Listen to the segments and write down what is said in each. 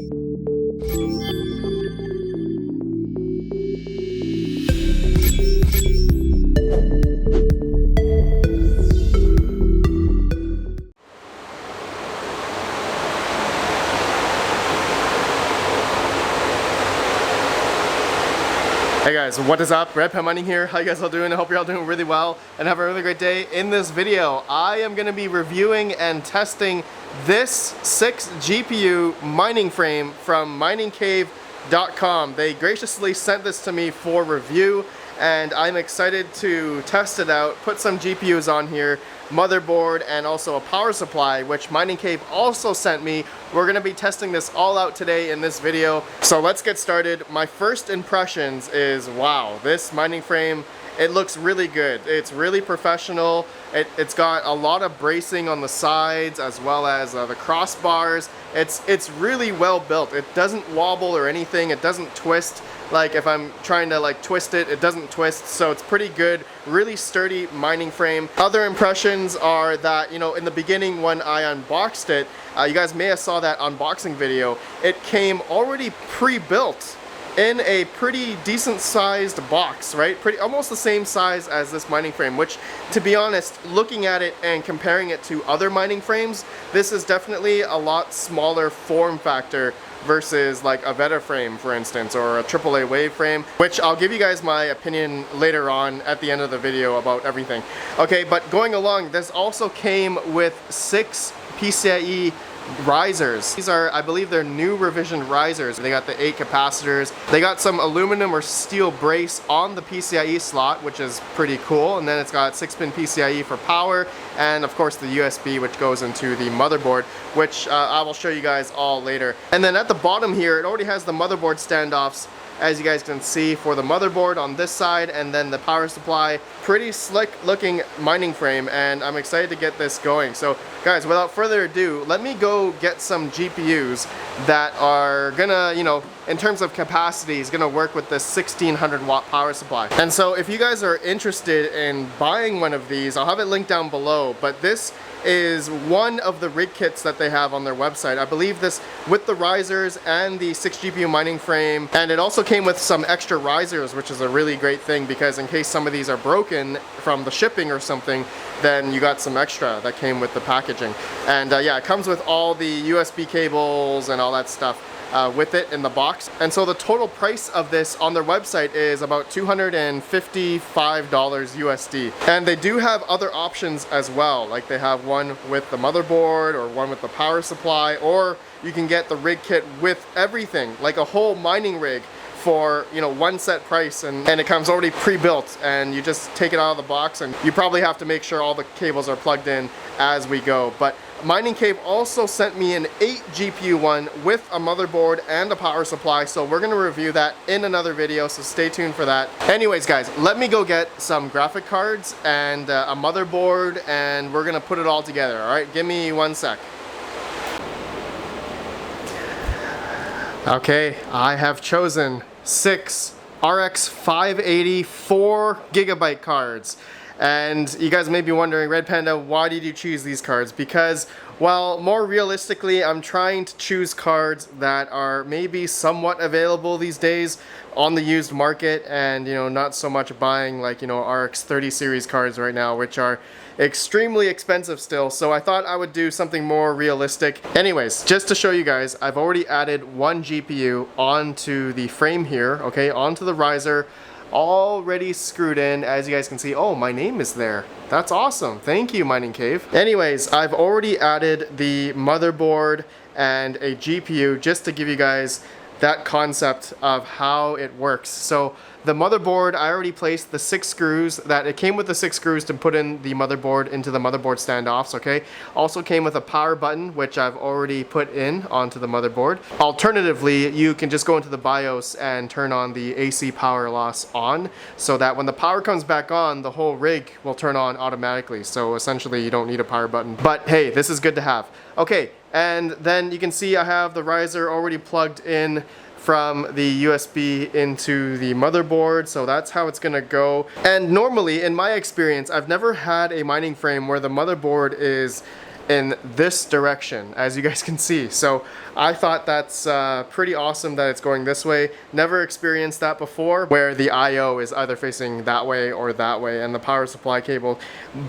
Hey guys, what is up? RedPandaMining here. How you guys all doing? I hope you're all doing really well and have a really great day. In this video, I am going to be reviewing and testing this 6 GPU mining frame from MiningCave.com. They graciously sent this to me for review and I'm excited to test it out, put some GPUs on here, motherboard, and also a power supply, which MiningCave also sent me. We're going to be testing this all out today in this video. So let's get started. My first impressions is, wow, this mining frame, it looks really good. It's really professional. It's got a lot of bracing on the sides as well as the crossbars. It's really well built. It doesn't wobble or anything. It doesn't twist. Like if I'm trying to like twist it, it doesn't twist, so it's pretty good. Really sturdy mining frame. Other impressions are that, you know, in the beginning when I unboxed it, you guys may have saw that unboxing video, it came already pre-built in a pretty decent sized box, right? Almost the same size as this mining frame, which, to be honest, looking at it and comparing it to other mining frames, this is definitely a lot smaller form factor versus like a Veta frame, for instance, or a AAA wave frame, which I'll give you guys my opinion later on at the end of the video about everything. Okay, but going along, this also came with 6 PCIe risers. These are, I believe, they're new revision risers. They got the 8 capacitors. They got some aluminum or steel brace on the PCIe slot, which is pretty cool. And then it's got 6-pin PCIe for power, and of course the USB, which goes into the motherboard, which I will show you guys all later. And then at the bottom here, it already has the motherboard standoffs, as you guys can see, for the motherboard on this side, and then the power supply. Pretty slick looking mining frame, and I'm excited to get this going. So guys, without further ado, let me go get some GPUs that are gonna, you know, in terms of capacity, is gonna work with this 1600 watt power supply. And so if you guys are interested in buying one of these, I'll have it linked down below, but this is one of the rig kits that they have on their website. I believe this with the risers and the 6 GPU mining frame, and it also came with some extra risers, which is a really great thing, because in case some of these are broken from the shipping or something, then you got some extra that came with the packaging. And yeah, it comes with all the USB cables and all that stuff with it in the box. And so the total price of this on their website is about $255 USD. And they do have other options as well. Like they have one with the motherboard or one with the power supply, or you can get the rig kit with everything, like a whole mining rig for, you know, one set price, and it comes already pre-built, and you just take it out of the box, and you probably have to make sure all the cables are plugged in as we go. But MiningCave also sent me an 8 GPU one with a motherboard and a power supply, so we're gonna review that in another video, so stay tuned for that. Anyways guys, let me go get some graphic cards and a motherboard, and we're gonna put it all together. All right, give me 1 sec. Okay, I have chosen 6 RX 580 4GB cards. And you guys may be wondering, Red Panda, why did you choose these cards? Because, well, more realistically, I'm trying to choose cards that are maybe somewhat available these days on the used market, and, you know, not so much buying like, you know, RX 30 series cards right now, which are extremely expensive still. So I thought I would do something more realistic. Anyways, just to show you guys, I've already added 1 GPU onto the frame here, okay, onto the riser, already screwed in. As you guys can see, oh, my name is there. That's awesome. Thank you, MiningCave. Anyways, I've already added the motherboard and a GPU just to give you guys that concept of how it works. So the motherboard, I already placed the 6 screws that it came with, the 6 screws to put in the motherboard into the motherboard standoffs, okay? Also came with a power button, which I've already put in onto the motherboard. Alternatively, you can just go into the BIOS and turn on the AC power loss on, so that when the power comes back on, the whole rig will turn on automatically. So essentially you don't need a power button, but hey, this is good to have. Okay, and then you can see I have the riser already plugged in from the USB into the motherboard, so that's how it's gonna go. And normally, in my experience, I've never had a mining frame where the motherboard is in this direction, as you guys can see. So I thought that's pretty awesome that it's going this way. Never experienced that before, where the IO is either facing that way or that way, and the power supply cable,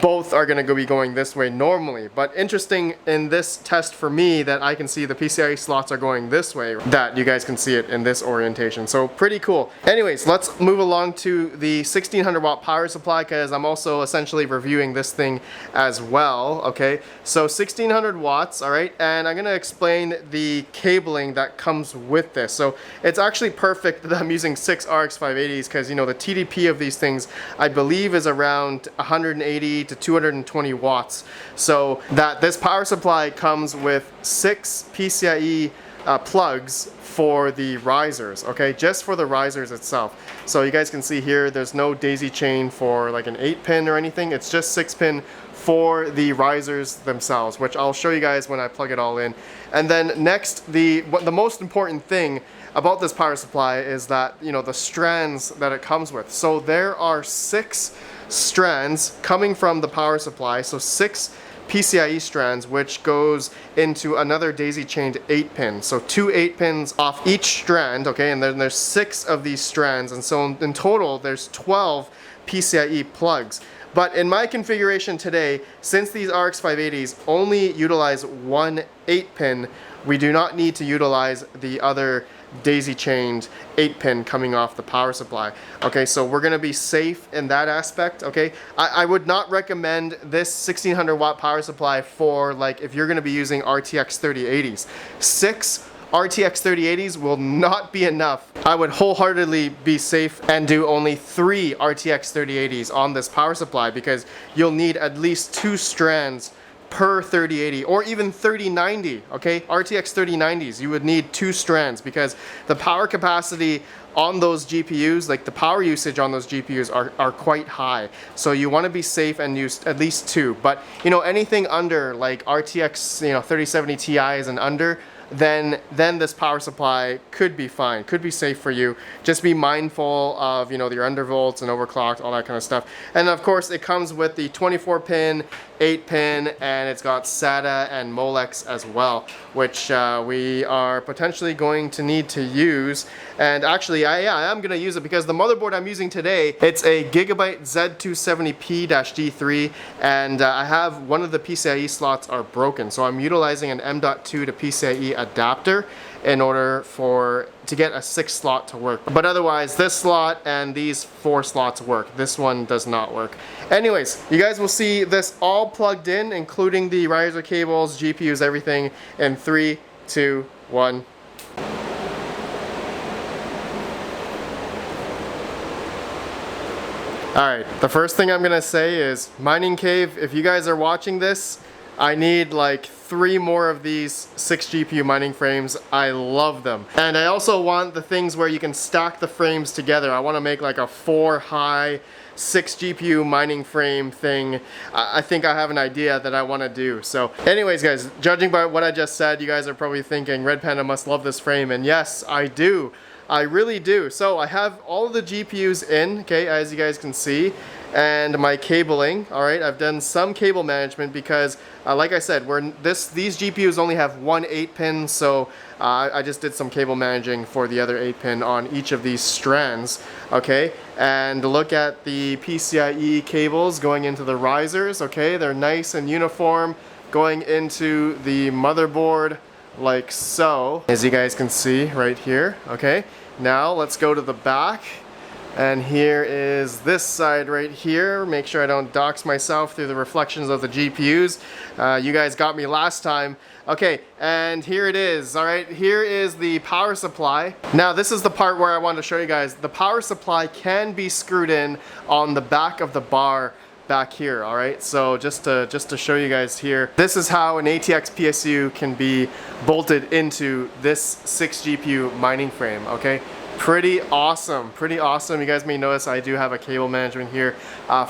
both are going to be going this way normally. But interesting in this test for me that I can see the PCIe slots are going this way, that you guys can see it in this orientation. So pretty cool. Anyways, let's move along to the 1600 watt power supply, because I'm also essentially reviewing this thing as well. Okay, so 1600 watts, all right, and I'm going to explain the cabling that comes with this. So it's actually perfect that I'm using 6 RX 580s, because, you know, the TDP of these things I believe is around 180 to 220 watts. So that this power supply comes with 6 PCIe plugs for the risers, okay, just for the risers itself. So you guys can see here, there's no daisy chain for like an 8-pin or anything. It's just 6-pin for the risers themselves, which I'll show you guys when I plug it all in. And then next, the most important thing about this power supply is that, you know, the strands that it comes with. So there are 6 strands coming from the power supply, so 6 PCIe strands, which goes into another daisy chained 8-pin. So 2 8-pins off each strand, okay, and then there's 6 of these strands, and so in total there's 12 PCIe plugs. But in my configuration today, since these RX 580s only utilize 1 8-pin, we do not need to utilize the other daisy chained 8-pin coming off the power supply. Okay, so we're gonna be safe in that aspect. Okay, I would not recommend this 1600 watt power supply for, like, if you're gonna be using RTX 3080s. 6 RTX 3080s will not be enough. I would wholeheartedly be safe and do only 3 RTX 3080s on this power supply, because you'll need at least 2 strands per 3080 or even 3090, okay? RTX 3090s, you would need 2 strands, because the power capacity on those GPUs, like the power usage on those GPUs are quite high. So you want to be safe and use at least 2. But, you know, anything under like RTX, you know, 3070 Ti's and under, then this power supply could be fine, could be safe for you. Just be mindful of, you know, your undervolts and overclocked, all that kind of stuff. And of course it comes with the 24-pin, 8-pin, and it's got SATA and Molex as well, which we are potentially going to need to use. And actually, I am going to use it, because the motherboard I'm using today, it's a Gigabyte Z270P-D3, and I have one of the PCIe slots are broken, so I'm utilizing an M.2 to PCIe adapter in order to get a 6 slot to work. But otherwise, this slot and these 4 slots work. This one does not work. Anyways, you guys will see this all plugged in, including the riser cables, GPUs, everything, in 3, 2, 1. Alright, the first thing I'm gonna say is, MiningCave, if you guys are watching this, I need like 3 more of these 6 GPU mining frames. I love them. And I also want the things where you can stack the frames together. I want to make like a 4-high 6 GPU mining frame thing. I think I have an idea that I want to do. So anyways guys, judging by what I just said, you guys are probably thinking Red Panda must love this frame, and yes, I do. I really do. So I have all of the GPUs in, okay, as you guys can see, and my cabling. All right, I've done some cable management because, like I said, these GPUs only have 1 8-pin, so I just did some cable managing for the other 8-pin on each of these strands. Okay, and look at the PCIe cables going into the risers. Okay, they're nice and uniform going into the motherboard, like so, as you guys can see right here. Okay, now let's go to the back, and here is this side right here. Make sure I don't dox myself through the reflections of the GPUs. You guys got me last time. Okay, and here it is. All right, here is the power supply. Now this is the part where I want to show you guys. The power supply can be screwed in on the back of the bar back here. All right, so just to show you guys here, this is how an ATX PSU can be bolted into this 6 GPU mining frame. Okay, pretty awesome, pretty awesome. You guys may notice I do have a cable management here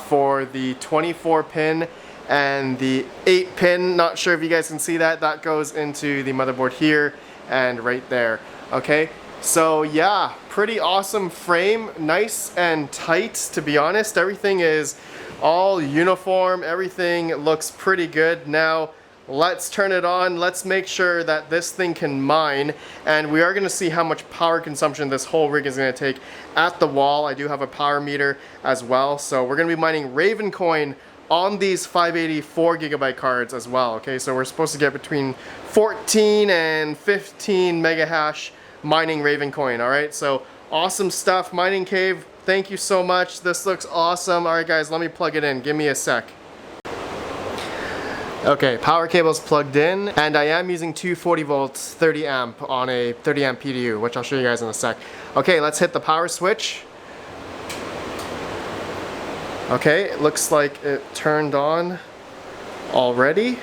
for the 24-pin and the 8-pin. Not sure if you guys can see that. That goes into the motherboard here and right there. Okay, so yeah, pretty awesome frame, nice and tight, to be honest. Everything is all uniform, everything looks pretty good. Now let's turn it on. Let's make sure that this thing can mine, and we are going to see how much power consumption this whole rig is going to take at the wall. I do have a power meter as well, so we're going to be mining Ravencoin on these 584 gigabyte cards as well. Okay, so we're supposed to get between 14 and 15 mega hash mining Ravencoin. All right, so awesome stuff. MiningCave, thank you so much. This looks awesome. All right guys, let me plug it in. Give me a sec. Okay, power cable's plugged in, and I am using 240 volts 30 amp on a 30 amp PDU, which I'll show you guys in a sec. Okay, let's hit the power switch. Okay, it looks like it turned on already.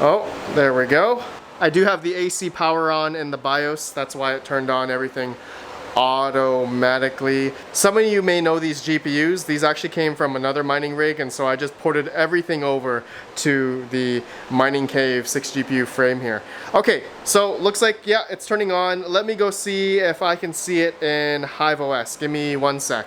Oh, there we go. I do have the AC power on in the BIOS. That's why it turned on everything automatically. Some of you may know these GPUs. These actually came from another mining rig, and so I just ported everything over to the MiningCave 6 GPU frame here. Okay, so looks like, yeah, it's turning on. Let me go see if I can see it in Hive OS. Give me one sec.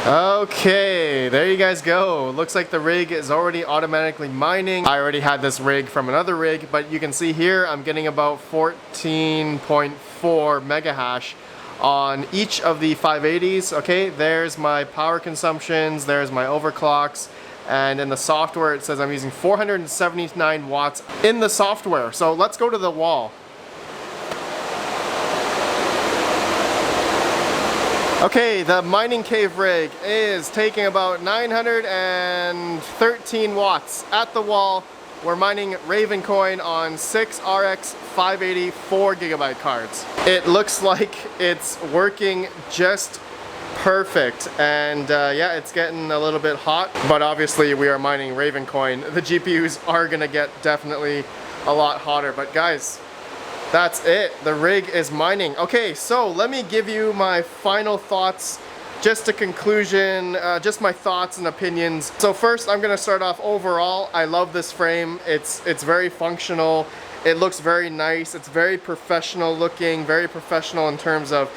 Okay, there you guys go. Looks like the rig is already automatically mining. I already had this rig from another rig, but you can see here I'm getting about 14.4 mega hash on each of the 580s. Okay, there's my power consumptions, there's my overclocks, and in the software it says I'm using 479 watts in the software. So let's go to the wall. Okay, the MiningCave rig is taking about 913 watts at the wall. We're mining Ravencoin on 6 RX 580 4 gigabyte cards. It looks like it's working just perfect, and yeah, it's getting a little bit hot, but obviously we are mining Ravencoin. The GPUs are gonna get definitely a lot hotter, but guys, that's it. The rig is mining. Okay, so let me give you my final thoughts, just a conclusion, just my thoughts and opinions. So first, I'm gonna start off overall. I love this frame. It's very functional. It looks very nice. It's very professional looking, very professional in terms of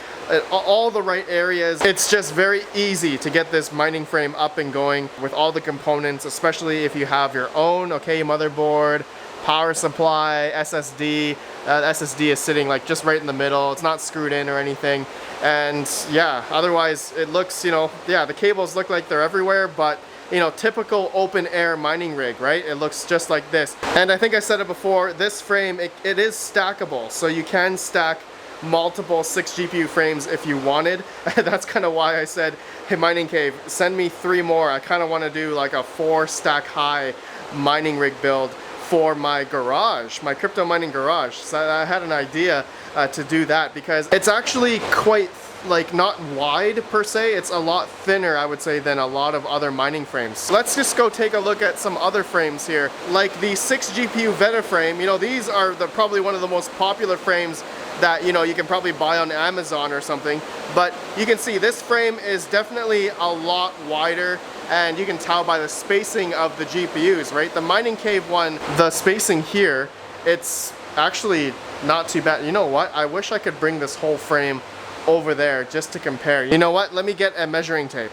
all the right areas. It's just very easy to get this mining frame up and going with all the components, especially if you have your own, okay, motherboard, power supply, SSD. SSD is sitting like just right in the middle. It's not screwed in or anything. And yeah, otherwise it looks, you know, yeah, the cables look like they're everywhere, but you know, typical open air mining rig, right? It looks just like this. And I think I said it before, this frame, it is stackable. So you can stack multiple 6 GPU frames if you wanted. That's kind of why I said, hey, MiningCave, send me 3 more. I kind of want to do like a 4 stack high mining rig build for my garage, my crypto mining garage. So I had an idea to do that because it's actually quite like not wide per se. It's a lot thinner, I would say, than a lot of other mining frames. Let's just go take a look at some other frames here, like the 6 GPU Veta frame. You know, these are probably one of the most popular frames that, you know, you can probably buy on Amazon or something. But you can see this frame is definitely a lot wider, and you can tell by the spacing of the GPUs, right? The MiningCave one, the spacing here, it's actually not too bad. You know what? I wish I could bring this whole frame over there just to compare. You know what? Let me get a measuring tape.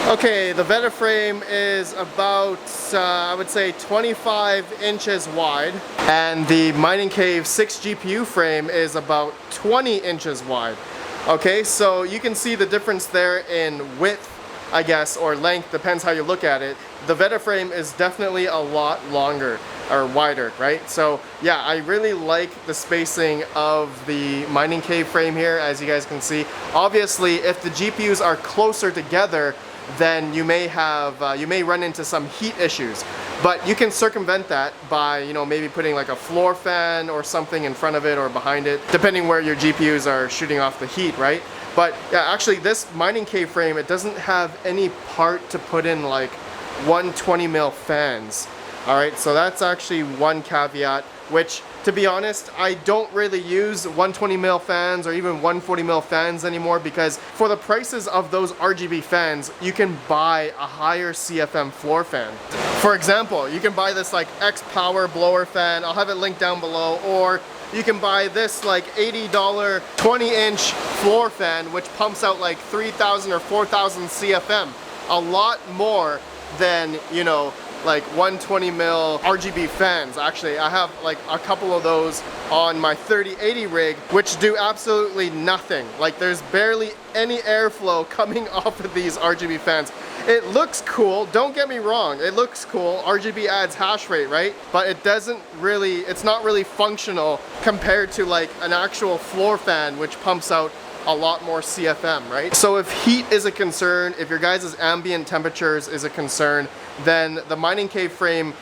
Okay, the Veta frame is about, I would say 25 inches wide, and the MiningCave 6 GPU frame is about 20 inches wide. Okay, so you can see the difference there in width, I guess, or length, depends how you look at it. The Veta frame is definitely a lot longer or wider, right? So yeah, I really like the spacing of the MiningCave frame here, as you guys can see. Obviously, if the GPUs are closer together, then you may have, you may run into some heat issues. But you can circumvent that by, you know, maybe putting like a floor fan or something in front of it or behind it, depending where your GPUs are shooting off the heat, right? But yeah, actually this MiningCave frame, it doesn't have any part to put in like 120 mil fans. All right, so that's actually one caveat, which to be honest, I don't really use 120 mil fans or even 140 mil fans anymore, because for the prices of those RGB fans, you can buy a higher CFM floor fan. For example, you can buy this like X Power blower fan. I'll have it linked down below, or you can buy this like $80 20-inch floor fan, which pumps out like 3,000 or 4,000 CFM. A lot more than, you know, like 120 mil RGB fans. Actually, I have like a couple of those on my 3080 rig, which do absolutely nothing. Like there's barely any airflow coming off of these RGB fans. It looks cool, don't get me wrong, it looks cool. RGB adds hash rate, right? But it doesn't really, it's not really functional compared to like an actual floor fan, which pumps out a lot more CFM, right? So if heat is a concern, if your guys' ambient temperatures is a concern, then the MiningCave frame,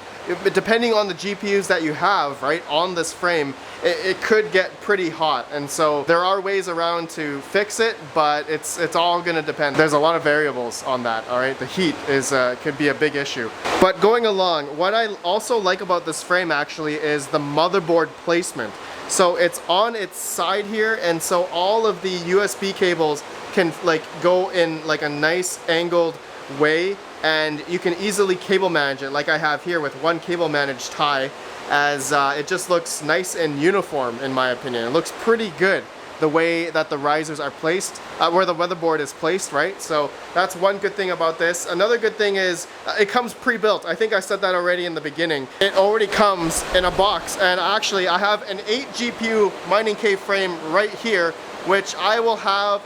depending on the GPUs that you have, right, on this frame, it could get pretty hot. And so there are ways around to fix it, but it's all gonna depend. There's a lot of variables on that, all right? The heat is could be a big issue. But going along, what I also like about this frame actually is the motherboard placement. So it's on its side here, and so all of the USB cables can like go in like a nice angled way, and you can easily cable manage it like I have here with one cable managed tie, as it just looks nice and uniform in my opinion. It looks pretty good the way that the risers are placed, where the motherboard is placed, right? So that's one good thing about this. Another good thing is it comes pre-built. I think I said that already in the beginning. It already comes in a box, and actually I have an 8 GPU MiningCave frame right here, which I will have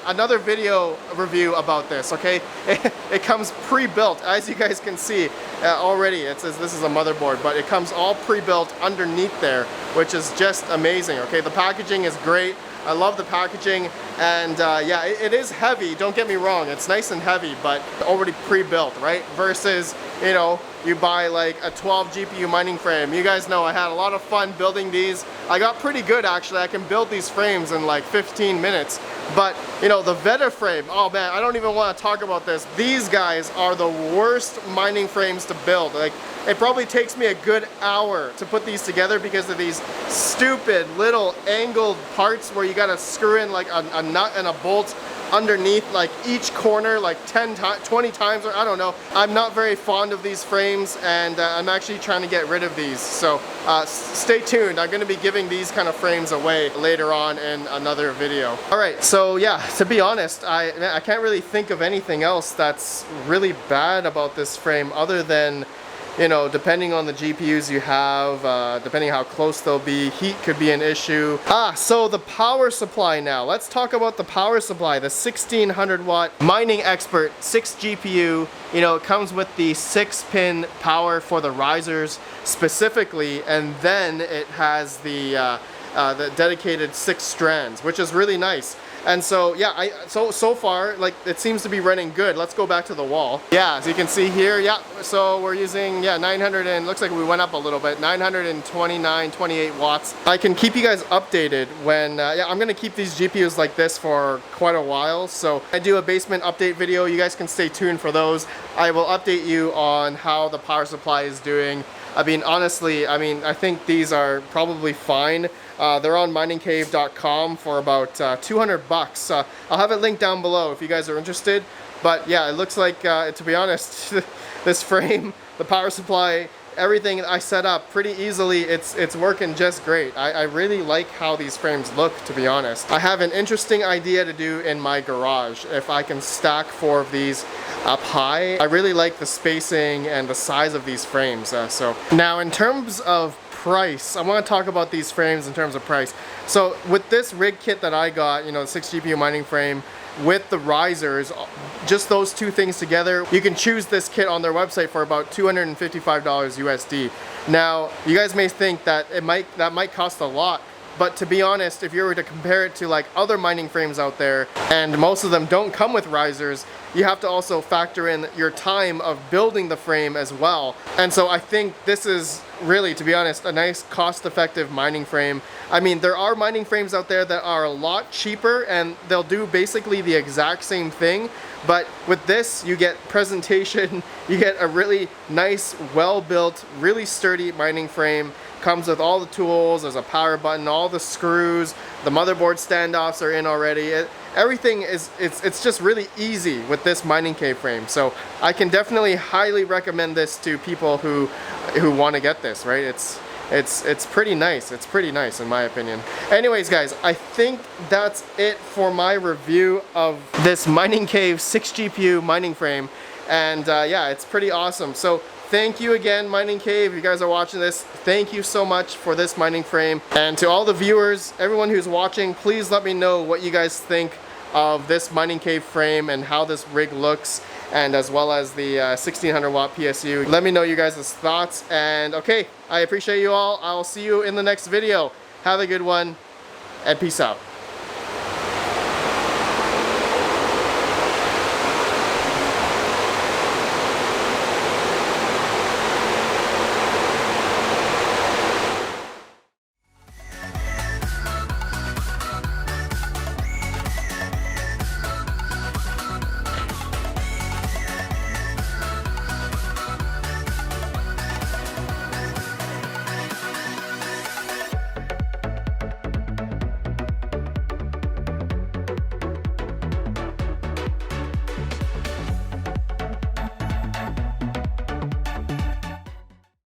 another video review about this, okay? It comes pre-built, as you guys can see already. It says this is a motherboard, but it comes all pre-built underneath there, which is just amazing, okay? The packaging is great. I love the packaging, and yeah, it is heavy, don't get me wrong, it's nice and heavy, but already pre-built, right? Versus, you know, you buy like a 12 GPU mining frame. You guys know I had a lot of fun building these. I got pretty good actually. I can build these frames in like 15 minutes. But you know, the Veta frame, oh man, I don't even want to talk about this. These guys are the worst mining frames to build. Like, it probably takes me a good hour to put these together because of these stupid little angled parts where you gotta screw in like a nut and a bolt underneath like each corner like 10 times, 20 times, or I don't know. I'm not very fond of these frames, and I'm actually trying to get rid of these. So stay tuned. I'm going to be giving these kind of frames away later on in another video. All right, so yeah, to be honest, I can't really think of anything else that's really bad about this frame other than, you know, depending on the GPUs you have, depending how close they'll be, heat could be an issue. So the power supply now. Let's talk about the power supply. The 1600 watt Mining Expert 6 GPU, you know, it comes with the 6-pin power for the risers specifically, and then it has the dedicated 6 strands, which is really nice. And so yeah, so far like it seems to be running good. Let's go back to the wall. Yeah, as you can see here, yeah, so we're using 900, and looks like we went up a little bit, 28 watts. I can keep you guys updated when yeah, I'm gonna keep these GPUs like this for quite a while. So I do a basement update video. You guys can stay tuned for those. I will update you on how the power supply is doing. I mean, honestly, I think these are probably fine. They're on MiningCave.com for about 200 bucks. I'll have it linked down below if you guys are interested. But yeah, it looks like, to be honest, this frame, the power supply, everything I set up pretty easily, it's working just great. I really like how these frames look, to be honest. I have an interesting idea to do in my garage if I can stack 4 of these up high. I really like the spacing and the size of these frames. So now in terms of price, I want to talk about these frames in terms of price. So with this rig kit that I got, you know, the 6 GPU mining frame with the risers, just those 2 things together, you can choose this kit on their website for about $255 USD. Now, you guys may think that that might cost a lot, but to be honest, if you were to compare it to like other mining frames out there, and most of them don't come with risers, you have to also factor in your time of building the frame as well. And so I think this is really, to be honest, a nice cost-effective mining frame. I mean, there are mining frames out there that are a lot cheaper and they'll do basically the exact same thing, but with this you get presentation, you get a really nice, well-built, really sturdy mining frame. Comes with all the tools, there's a power button, all the screws, the motherboard standoffs are in already. Everything is, it's just really easy with this MiningCave frame. So I can definitely highly recommend this to people who want to get this, right? it's pretty nice. It's pretty nice in my opinion. Anyways guys, I think that's it for my review of this MiningCave 6 GPU mining frame. And yeah, it's pretty awesome. So thank you again, MiningCave. If you guys are watching this, thank you so much for this mining frame. And to all the viewers, everyone who's watching, please let me know what you guys think of this MiningCave frame and how this rig looks, and as well as the 1600 watt PSU. Let me know you guys' thoughts. And okay, I appreciate you all. I'll see you in the next video. Have a good one, and peace out.